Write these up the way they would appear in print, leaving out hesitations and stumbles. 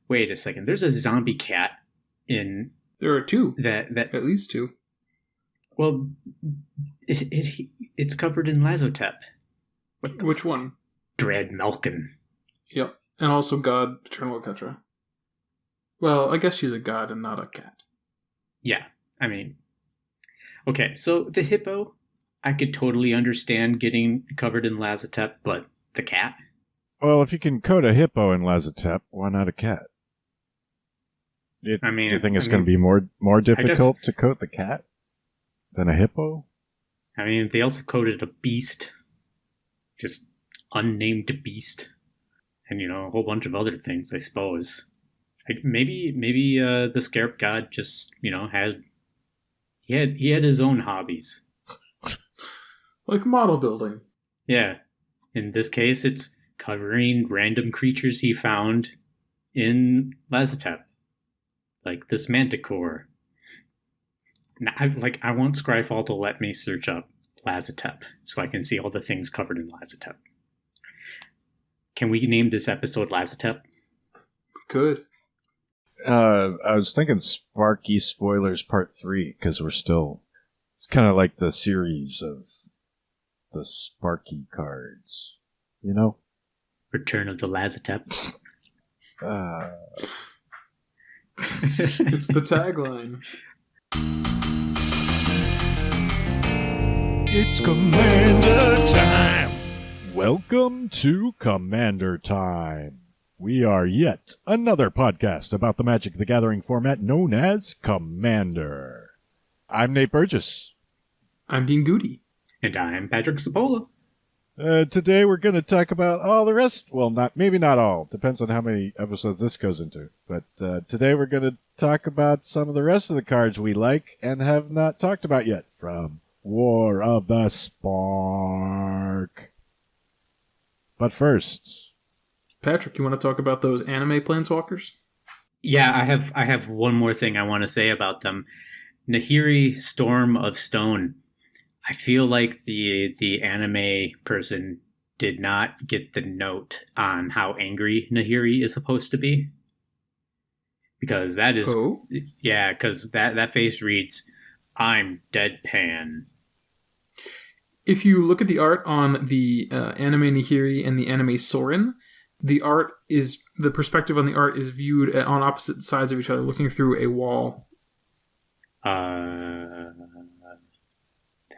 Wait a second. There's a zombie cat in There are two. that. At least two. Well, it's covered in Lazotep. Which one? Dread Malkin. Yep. And also God, Eternal Ketra. Well, I guess she's a god and not a cat. Yeah, I mean... Okay, so the hippo, I could totally understand getting covered in Lazotep, but the cat? Well, if you can coat a hippo in Lazotep, why not a cat? Do you think it's going to be more difficult to coat the cat than a hippo? I mean, they also coated a beast. Just unnamed beast. And, a whole bunch of other things, I suppose. Maybe the Scarab God just, had his own hobbies. Like model building. Yeah. In this case, it's covering random creatures he found in Lazotep. Like this manticore. Now, I want Scryfall to let me search up Lazotep so I can see all the things covered in Lazotep. Can we name this episode Lazotep? We could. I was thinking Sparky Spoilers Part 3, because it's kind of like the series of the Sparky cards. Return of the Lazotep. It's the tagline. It's Commander Time! Welcome to Commander Time. We are yet another podcast about the Magic the Gathering format known as Commander. I'm Nate Burgess. I'm Dean Goody. And I'm Patrick Sapola. Today we're going to talk about all the rest. Well, maybe not all. Depends on how many episodes this goes into. But today we're going to talk about some of the rest of the cards we like and have not talked about yet from War of the Spark. But first, Patrick, you want to talk about those anime planeswalkers? Yeah, I have one more thing I want to say about them. Nahiri, Storm of Stone. I feel like the anime person did not get the note on how angry Nahiri is supposed to be. Because that is... Oh? Yeah, because that face reads, I'm deadpan. If you look at the art on the anime Nahiri and the anime Sorin, the perspective on the art is viewed on opposite sides of each other, looking through a wall.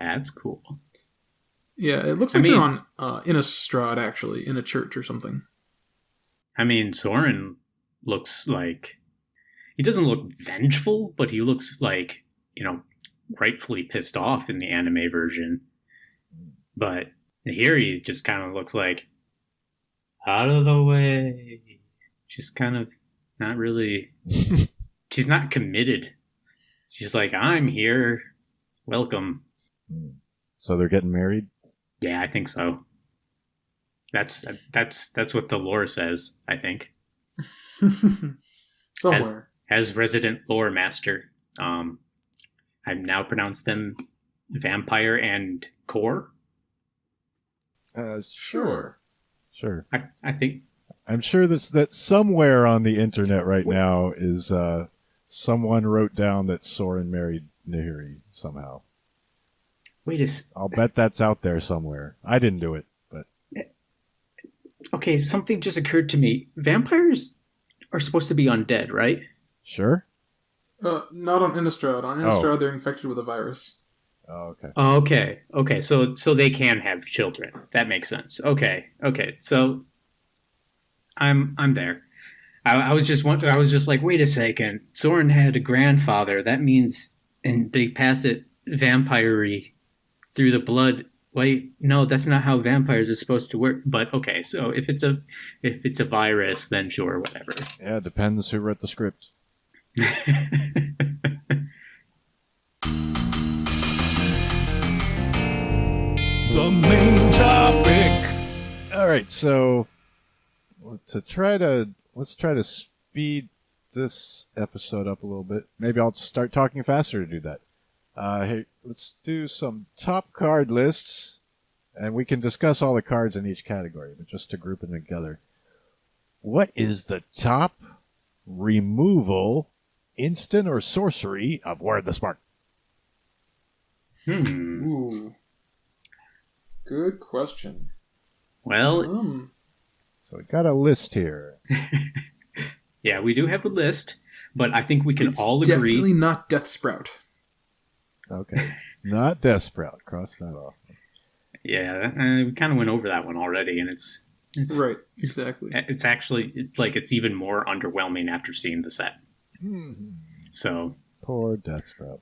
That's cool. Yeah, it looks like they're on Innistrad, actually, in a church or something. I mean, Sorin looks like... He doesn't look vengeful, but he looks like, rightfully pissed off in the anime version. But Nahiri just kind of looks like, out of the way. She's kind of not really... She's not committed. She's like, I'm here. Welcome. So they're getting married? Yeah, I think so. That's what the lore says, I think. Somewhere. As resident lore master, I've now pronounced them vampire and core. Sure. I think. I'm sure that somewhere on the internet right now is someone wrote down that Sorin married Nahiri somehow. I'll bet that's out there somewhere. I didn't do it, but... Okay, something just occurred to me. Vampires are supposed to be undead, right? Sure. Not on Innistrad. On Innistrad, they're infected with a virus. Oh, okay. Okay. So they can have children. That makes sense. Okay. So I'm there. I was just like, wait a second. Sorin had a grandfather. That means, and they pass it vampire-y through the blood. Wait, no, that's not how vampires are supposed to work. But okay, so if it's a virus, then sure, whatever. Yeah, it depends who wrote the script. The main topic. All right, so let's try to speed this episode up a little bit. Maybe I'll start talking faster to do that. Hey, let's do some top card lists, and we can discuss all the cards in each category, but just to group them together. What is the top removal, instant or sorcery of Ward the Spark. Ooh. Good question. Well, So we got a list here. yeah, we do have a list, but I think we can It's all agree. definitely not Death Sprout. Okay. Not Death Sprout. Cross that off. Yeah, we kind of went over that one already, and it's Right, exactly. It's actually it's even more underwhelming after seeing the set. So Poor Death Sprout.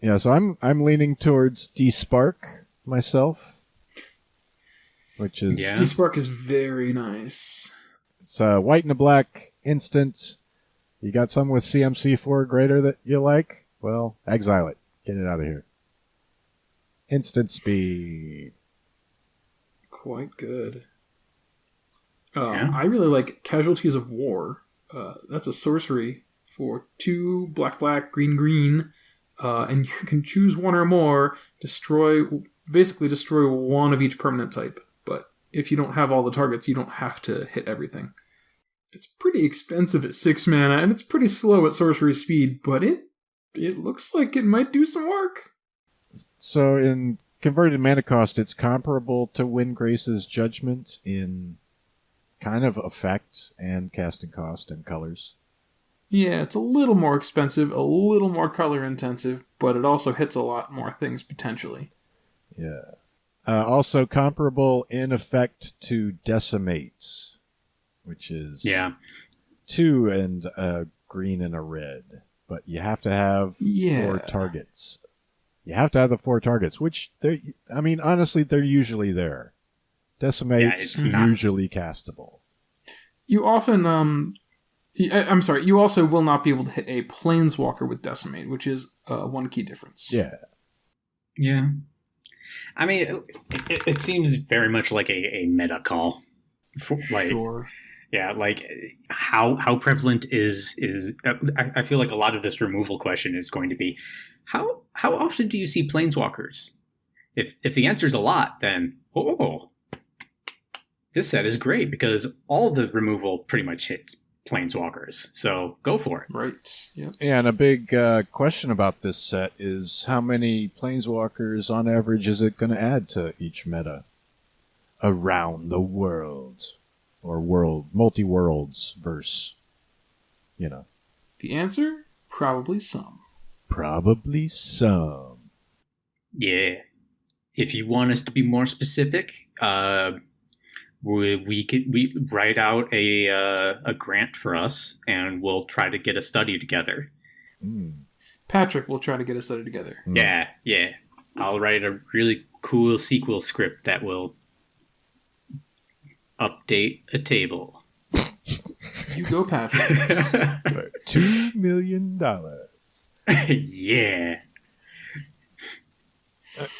Yeah, so I'm leaning towards D-Spark myself, which is yeah, D-Spark is very nice. it's white and a black instant. You got some with CMC4 or greater that you like? Well, exile it. Get it out of here. Instant speed. Quite good. Yeah. I really like Casualties of War. That's a sorcery for 2 black, green, and you can choose one or more. Basically destroy one of each permanent type. But if you don't have all the targets, you don't have to hit everything. It's pretty expensive at 6 mana, and it's pretty slow at sorcery speed, but it looks like it might do some work. So in converted mana cost, it's comparable to Windgrace's Judgment in kind of effect and casting cost and colors. Yeah, it's a little more expensive, a little more color intensive, but it also hits a lot more things potentially. Yeah. Also comparable in effect to Decimate, which is 2 and a green and a red. But you have to have 4 targets. You have to have the 4 targets, which honestly, they're usually there. Decimate's usually castable. You often, I'm sorry, you also will not be able to hit a Planeswalker with Decimate, which is 1 key difference. Yeah. Yeah. I mean, it seems very much like a meta call. Sure. Yeah, like how prevalent is I feel like a lot of this removal question is going to be how often do you see planeswalkers? If the answer is a lot, then this set is great because all the removal pretty much hits planeswalkers. So go for it. Right. Yep. Yeah, and a big question about this set is how many planeswalkers on average is it going to add to each meta around the world? Or multi-worlds verse, The answer? Probably some. Probably some. Yeah. If you want us to be more specific, we write out a grant for us, and we'll try to get a study together. Patrick will try to get a study together. Yeah. I'll write a really cool sequel script that will update a table. You go, Patrick. $2 million. Yeah.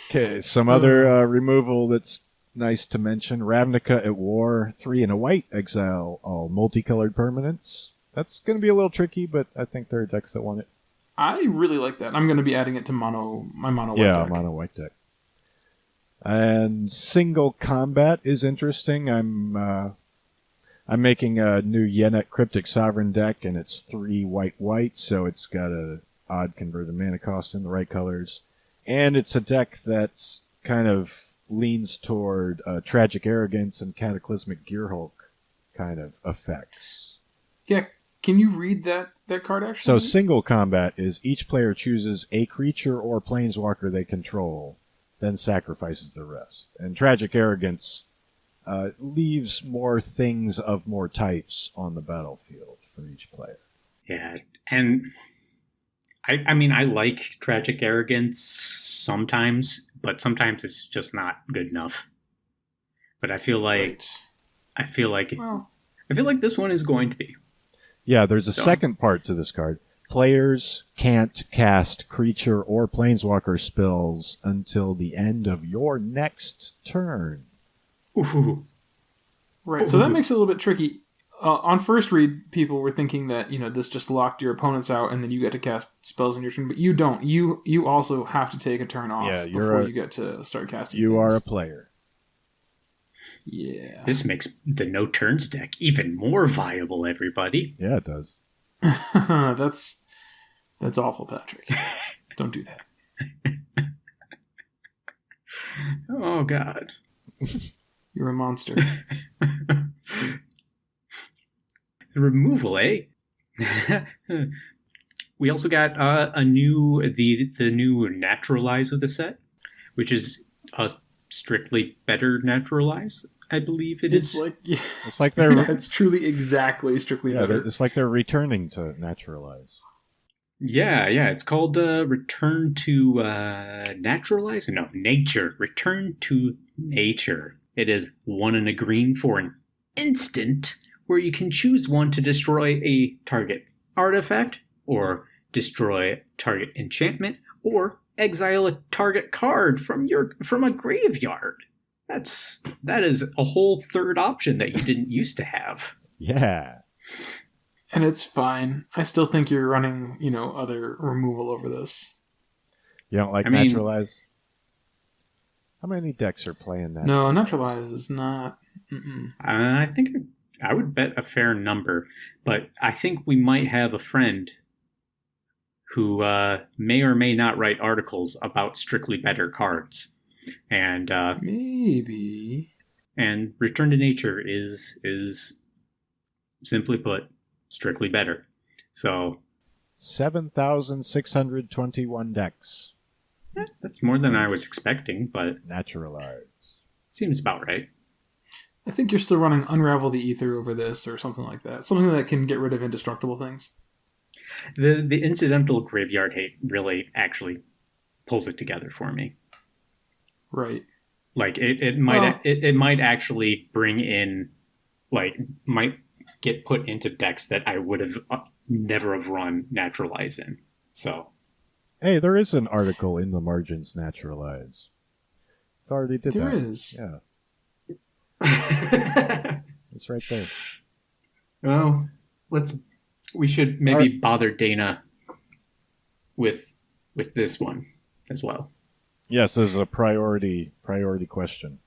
Okay, some other removal that's nice to mention. Ravnica at War, 3 and a white, exile all multicolored permanents. That's going to be a little tricky, but I think there are decks that want it. I really like that. I'm going to be adding it to my mono white deck. Yeah, mono white deck. And single combat is interesting. I'm making a new Yenet Cryptic Sovereign deck, and it's 3 white, so it's got a odd converted mana cost in the right colors. And it's a deck that kind of leans toward Tragic Arrogance and Cataclysmic Gearhulk kind of effects. Yeah, can you read that card actually? So single combat is each player chooses a creature or planeswalker they control, then sacrifices the rest. And Tragic Arrogance leaves more things of more types on the battlefield for each player. Yeah, and I mean, I like Tragic Arrogance sometimes, but sometimes it's just not good enough. But I feel like this one is going to be. Yeah, there's a second part to this card. Players can't cast creature or planeswalker spells until the end of your next turn. Ooh. Right, so that makes it a little bit tricky. On first read, people were thinking that this just locked your opponents out, and then you get to cast spells in your turn. But you don't. You also have to take a turn off before you get to start casting. You things. are a player. Yeah. This makes the no turns deck even more viable. Everybody. Yeah, it does. That's awful, Patrick. Don't do that. Oh, God. You're a monster. Removal, eh? We also got the new naturalize of the set, which is a strictly better naturalize. I believe it It's is. like yeah, It's like they're it's truly exactly strictly better. it's like they're returning to naturalize. Yeah, yeah. It's called Return to Naturalize? No, Nature. Return to Nature. It is 1 and a green for an instant where you can choose one to destroy a target artifact, or destroy target enchantment, or exile a target card from a graveyard. That is a whole third option that you didn't used to have. Yeah. And it's fine. I still think you're running, other removal over this. You don't like I mean- naturalize? How many decks are playing that? No, Naturalize is not. I think I would bet a fair number, but I think we might have a friend who may or may not write articles about strictly better cards, and Maybe. Return to Nature is simply put strictly better. So 7,621 decks. that's more than I was expecting, but Naturalize. seems about right. I think you're still running Unravel the Ether over this or something like that. Something that can get rid of indestructible things. The incidental graveyard hate really actually pulls it together for me. Right. Like it might actually bring in, like, might get put into decks that I would have never have run Naturalize in. So Hey, there is an article in the margins naturalize. It's already did There that. is. Yeah, it's right there. well, we should maybe bother Dana with this one as well. Yes, this is a priority question.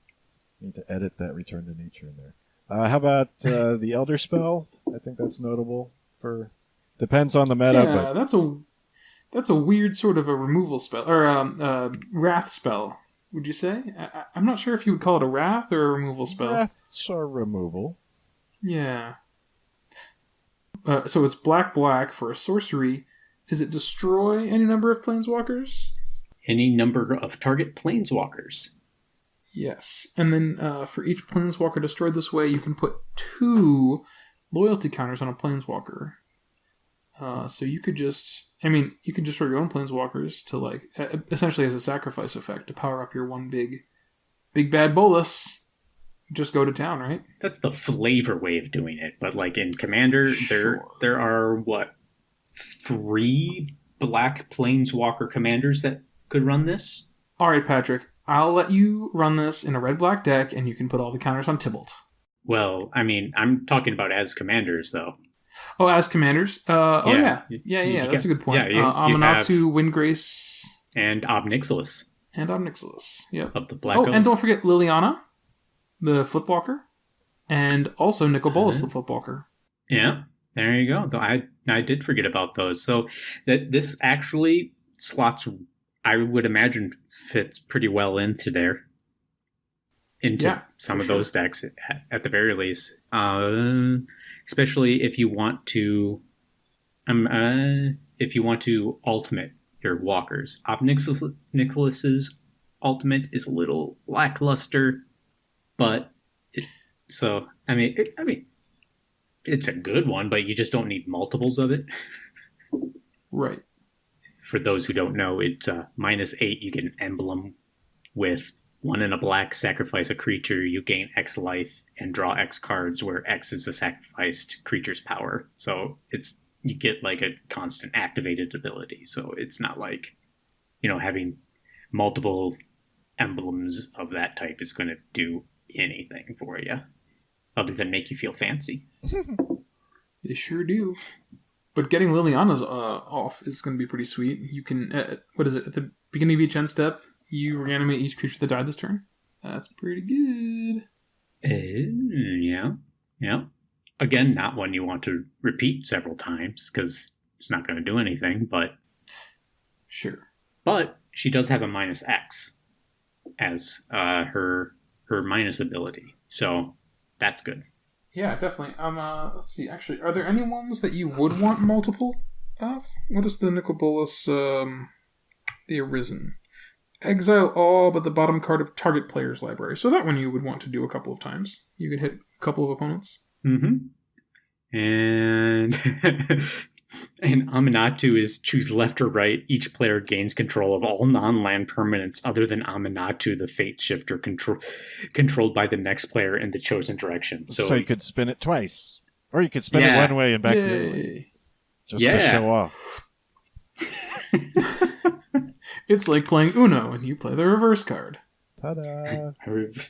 Need to edit that return to nature in there. How about the Elder Spell? I think that's notable. Depends on the meta, Yeah, that's a weird sort of a removal spell or wrath spell. Would you say? I'm not sure if you would call it a wrath or a removal but spell. wraths are removal. Yeah. So it's black for a sorcery. Is it destroy any number of planeswalkers? Any number of target planeswalkers. Yes. And then for each planeswalker destroyed this way, you can put 2 loyalty counters on a planeswalker. So you could you could destroy your own planeswalkers to, like, essentially as a sacrifice effect to power up your one big bad bolus. Just go to town, right? That's the flavor way of doing it. But like in Commander, Sure. there are 3 black planeswalker commanders that could run this. All right, Patrick. I'll let you run this in a red-black deck, and you can put all the counters on Tybalt. Well, I mean, I'm talking about as commanders, though. Oh, as commanders? Yeah. You That's a good point. yeah, you Amanatu, Windgrace, and Obnixilis and Obnixilis. Yep. of the Black Oh, Oak. and don't forget Liliana, the Flipwalker, and also Nicol Bolas, the Flipwalker. Yeah, there you go. Though I did forget about those. So that this actually slots, I would imagine, fits pretty well into some of sure. those decks at the very least. Especially if you want to, ultimate your walkers. Nicholas's ultimate is a little lackluster, but it's a good one, but you just don't need multiples of it. Right. For those who don't know, it's -8. You get an emblem with 1 and a black, sacrifice a creature, you gain X life, and draw X cards, where X is the sacrificed creature's power. So you get like a constant activated ability. So it's not like, having multiple emblems of that type is going to do anything for you other than make you feel fancy. They sure do. But getting Liliana's off is going to be pretty sweet. You can, at the beginning of each end step, you reanimate each creature that died this turn. That's pretty good. Yeah. Again, not one you want to repeat several times because it's not going to do anything, Sure. but she does have a minus X as her minus ability. So that's good. Yeah, definitely. Let's see. Actually, are there any ones that you would want multiple of? What is the Nicobolus, the Arisen? Exile all but the bottom card of target player's library. So that one you would want to do a couple of times. You could hit a couple of opponents. Mm-hmm. And and Aminatu is choose left or right. Each player gains control of all non-land permanents other than Aminatu, the fate shifter controlled by the next player in the chosen direction. So you could spin it twice. Or you could spin it one way and back the other way. Just to show off. It's like playing Uno and you play the reverse card. Ta-da!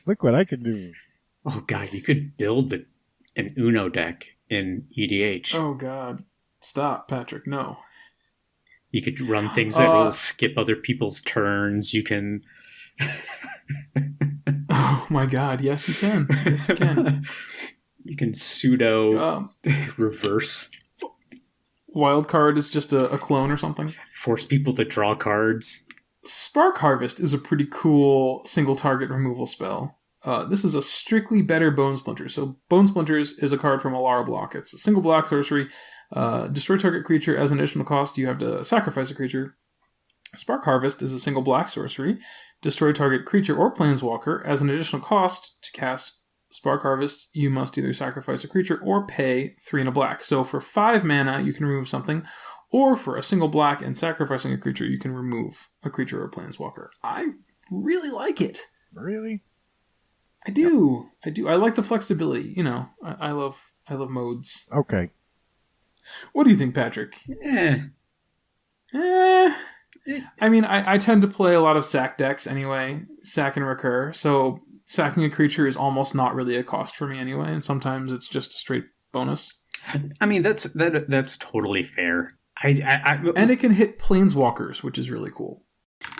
Look what I can do. Oh god, you could build an Uno deck in EDH. Oh god. Stop, Patrick. No. You could run things that will skip other people's turns. You can... Oh my god, yes you can. Yes you can. You can pseudo reverse. Wild card is just a clone or something. Force people to draw cards. Spark Harvest is a pretty cool single target removal spell. This is a strictly better Bone Splinter. So Bone Splinters is a card from Alara block. It's a single black sorcery. Destroy target creature as an additional cost. You have to sacrifice a creature. Spark Harvest is a single black sorcery. Destroy target creature or planeswalker as an additional cost to cast Spark Harvest. You must either sacrifice a creature or pay 3 and a black. So for 5 mana, you can remove something. Or for a single black and sacrificing a creature, you can remove a creature or a planeswalker. I really like it. Really? I do. Yep. I do. I like the flexibility. You know, I love modes. Okay. What do you think, Patrick? I mean, I tend to play a lot of sack decks anyway. Sack and recur. So sacking a creature is almost not really a cost for me anyway. And sometimes it's just a straight bonus. I mean, that's totally fair. And it can hit planeswalkers, which is really cool.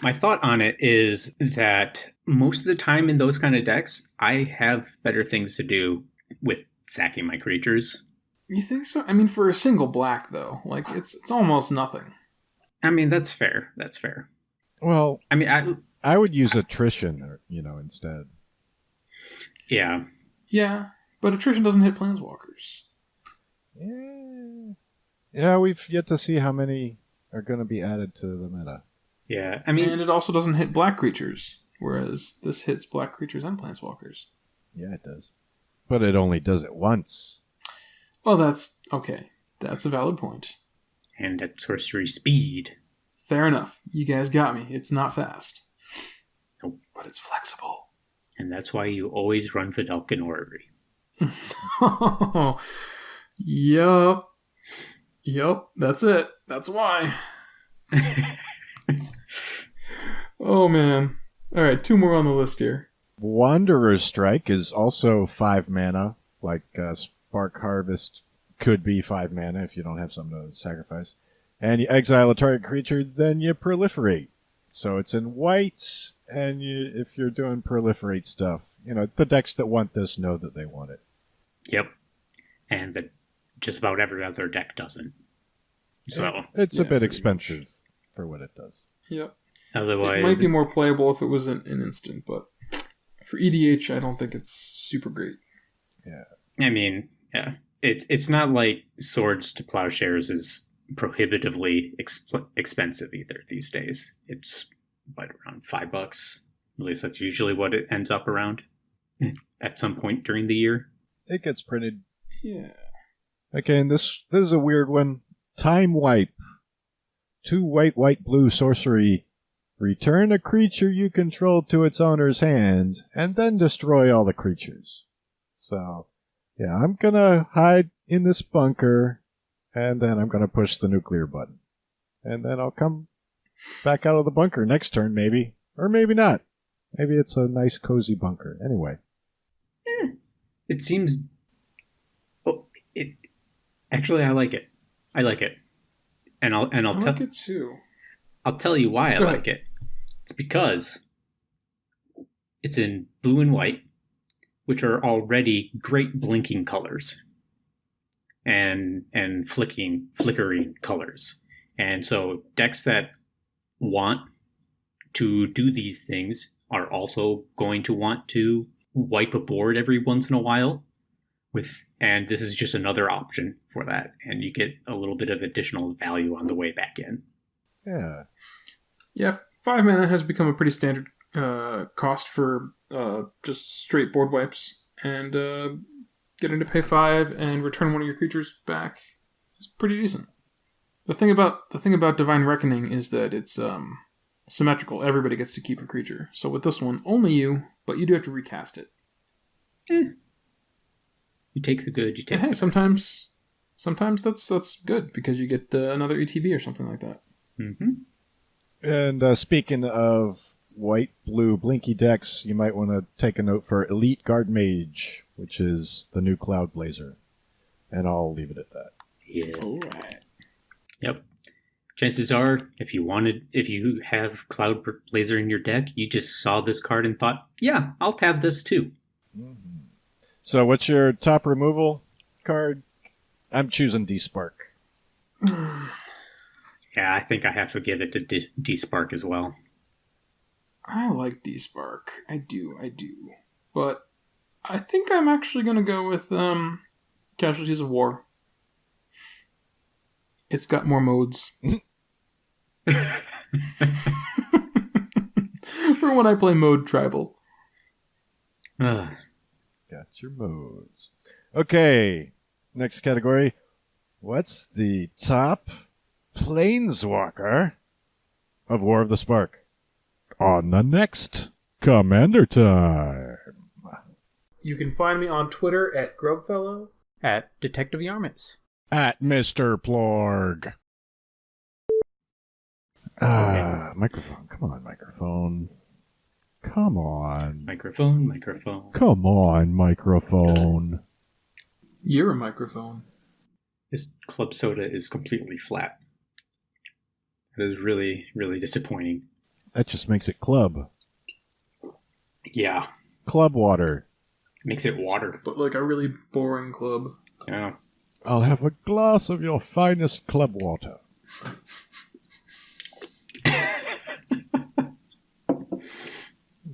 My thought on it is that most of the time in those kind of decks, I have better things to do with sacking my creatures. You think so? I mean, for a single black, though, like it's almost nothing. I mean, that's fair. That's fair. Well, I mean, I would use attrition, instead. Yeah. Yeah, but attrition doesn't hit planeswalkers. Yeah, we've yet to see how many are going to be added to the meta. Yeah, I mean... And it also doesn't hit black creatures, whereas this hits black creatures and planeswalkers. Yeah, it does. But it only does it once. Well, that's... Okay. That's a valid point. And at sorcery speed. Fair enough. You guys got me. It's not fast. Nope. But it's flexible. And that's why you always run Vidalcan Orrery. Yup. That's it. That's why. Oh, man. All right, 2 more on the list here. Wanderer's Strike is also 5 mana, like Spark Harvest could be 5 mana if you don't have something to sacrifice. And you exile a target creature, then you proliferate. So it's in white, and if you're doing proliferate stuff, the decks that want this know that they want it. Yep. And that just about every other deck doesn't. So it's a bit expensive for what it does. Yep. Otherwise, it might be more playable if it was an instant, but for EDH, I don't think it's super great. Yeah. I mean, yeah, it's not like Swords to Plowshares is prohibitively expensive either these days. It's around $5. At least that's usually what it ends up around at some point during the year. It gets printed. Yeah. Okay, and this is a weird one. Time Wipe. 2 white, blue sorcery. Return a creature you control to its owner's hand, and then destroy all the creatures. So, yeah, I'm gonna hide in this bunker, and then I'm gonna push the nuclear button. And then I'll come back out of the bunker next turn, maybe. Or maybe not. Maybe it's a nice, cozy bunker. Anyway. It seems... Actually, I like it. I like it. And I'll like it too. I'll tell you why I like it. It's because it's in blue and white, which are already great blinking colors. and flickering colors. And so decks that want to do these things are also going to want to wipe a board every once in a while and this is just another option for that, and you get a little bit of additional value on the way back in. Yeah, 5 mana has become a pretty standard cost for just straight board wipes, and getting to pay 5 and return one of your creatures back is pretty decent. The thing about Divine Reckoning is that it's symmetrical. Everybody gets to keep a creature. So with this one, only you, but you do have to recast it. You take the good. You take. And hey, sometimes that's good because you get another ETB or something like that. Mm-hmm. And speaking of white, blue, blinky decks, you might want to take a note for Elite Guard Mage, which is the new Cloud Blazer. And I'll leave it at that. Yeah. All right. Yep. Chances are, if you have Cloud Blazer in your deck, you just saw this card and thought, yeah, I'll have this too. Mm-hmm. So what's your top removal card? I'm choosing D-Spark. Yeah, I think I have to give it to D-Spark as well. I like D-Spark. I do. But I think I'm actually going to go with Casualties of War. It's got more modes. For when I play mode tribal. Got your modes. Okay, next category. What's the top Planeswalker of War of the Spark? On the next Commander Time. You can find me on Twitter at Grubfellow. At Detective Yarmus. At Mr. Plorg. Microphone. Come on, microphone. Come on. Microphone. Come on, microphone. You're a microphone. This club soda is completely flat. That is really, really disappointing. That just makes it club. Yeah. Club water. Makes it water. But like a really boring club. Yeah. I'll have a glass of your finest club water.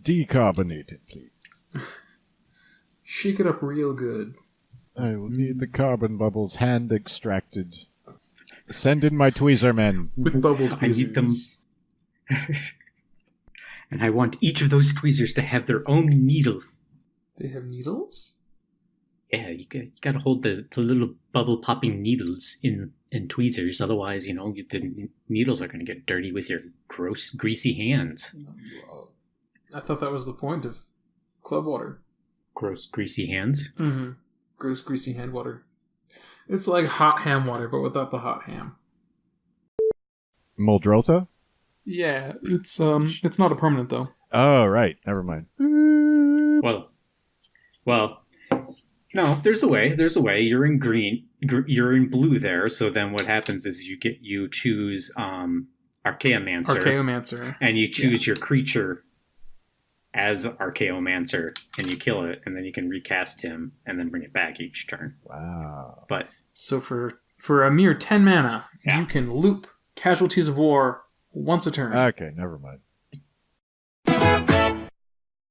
Decarbonated, please. Shake it up real good. I will need the carbon bubbles hand extracted. Send in my tweezer men. With bubbles. I need them. And I want each of those tweezers to have their own needle. They have needles? Yeah, you gotta hold the little bubble popping needles in tweezers. Otherwise, the needles are gonna get dirty with your gross, greasy hands. I thought that was the point of club water. Gross, greasy hands? Mm-hmm. Gross, greasy hand water. It's like hot ham water, but without the hot ham. Muldrotha? Yeah, it's not a permanent though. Oh, right. Never mind. Well, no, there's a way. You're in green. You're in blue there. So then what happens is you choose Archaeomancer. And you choose your creature as Archaeomancer, and you kill it, and then you can recast him, and then bring it back each turn. Wow. But so for a mere 10 mana, you can loop Casualties of War once a turn. Okay, never mind.